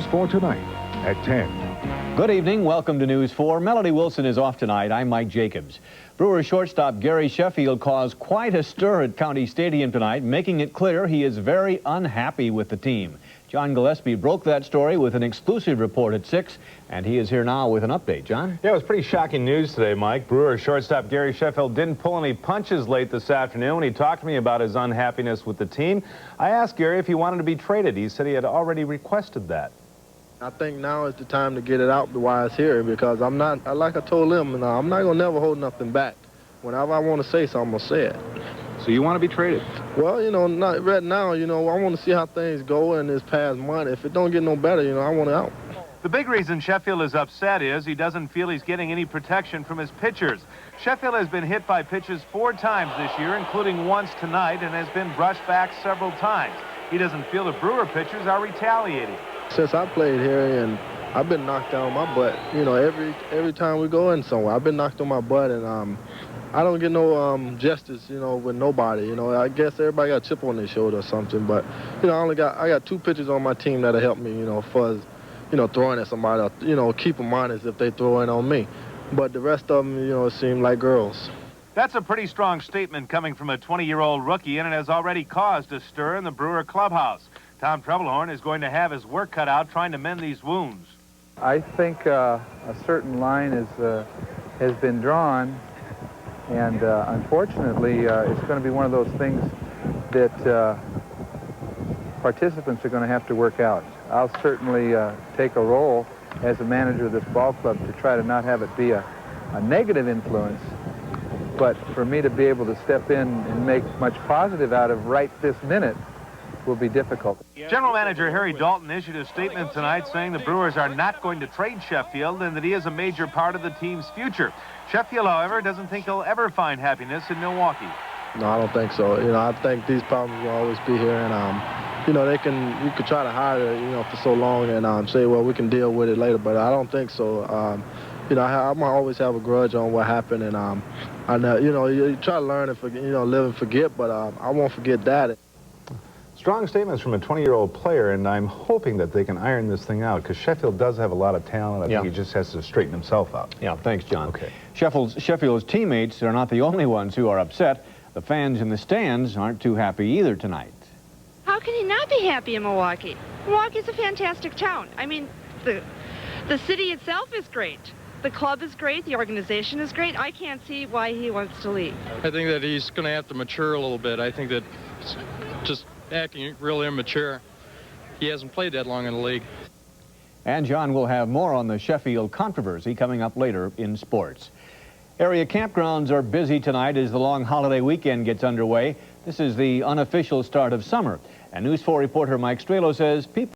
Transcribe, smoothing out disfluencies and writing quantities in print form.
News 4 tonight at 10. Good evening. Welcome to News 4. Melody Wilson is off tonight. I'm Mike Jacobs. Brewers shortstop Gary Sheffield caused quite a stir at County Stadium tonight, making it clear he is very unhappy with the team. John Gillespie broke that story with an exclusive report at 6, and he is here now with an update. John? Yeah, it was pretty shocking news today, Mike. Brewers shortstop Gary Sheffield didn't pull any punches late this afternoon when he talked to me about his unhappiness with the team. I asked Gary if he wanted to be traded. He said he had already requested that. I think now is the time to get it out while it's here, because I'm not, like I told him, I'm not going to never hold nothing back. Whenever I want to say something, I'm going to say it. So you want to be traded? Well, not right now, I want to see how things go in this past month. If it don't get no better, I want it out. The big reason Sheffield is upset is he doesn't feel he's getting any protection from his pitchers. Sheffield has been hit by pitches 4 times this year, including once tonight, and has been brushed back several times. He doesn't feel the Brewer pitchers are retaliating. Since I played here, and I've been knocked down my butt, every time we go in somewhere, I've been knocked on my butt, and I don't get no justice, with nobody. I guess everybody got a chip on their shoulder or something, but I got 2 pitchers on my team that'll help me, for throwing at somebody, keep them honest if they throw in on me. But the rest of them, it seem like girls. That's a pretty strong statement coming from a 20-year-old rookie, and it has already caused a stir in the Brewer clubhouse. Tom Trebelhorn is going to have his work cut out trying to mend these wounds. I think a certain line has been drawn, and unfortunately, it's going to be one of those things that participants are going to have to work out. I'll certainly take a role as a manager of this ball club to try to not have it be a negative influence, but for me to be able to step in and make much positive out of right this minute will be difficult. General Manager Harry Dalton issued a statement tonight saying the Brewers are not going to trade Sheffield and that he is a major part of the team's future. Sheffield, however, doesn't think he'll ever find happiness in Milwaukee. No, I don't think so. I think these problems will always be here, and you could try to hide it, for so long and say, well, we can deal with it later, but I don't think so. I'm gonna always have a grudge on what happened, and you try to learn and live and forget, but I won't forget that. Strong statements from a 20-year-old player, and I'm hoping that they can iron this thing out, because Sheffield does have a lot of talent. I think he just has to straighten himself out. Yeah, thanks, John. Okay. Sheffield's teammates are not the only ones who are upset. The fans in the stands aren't too happy either tonight. How can he not be happy in Milwaukee? Milwaukee's a fantastic town. I mean, the city itself is great. The club is great. The organization is great. I can't see why he wants to leave. I think that he's going to have to mature a little bit. I think that just acting real immature. He hasn't played that long in the league. And John will have more on the Sheffield controversy coming up later in sports. Area campgrounds are busy tonight as the long holiday weekend gets underway. This is the unofficial start of summer. And News 4 reporter Mike Strelo says people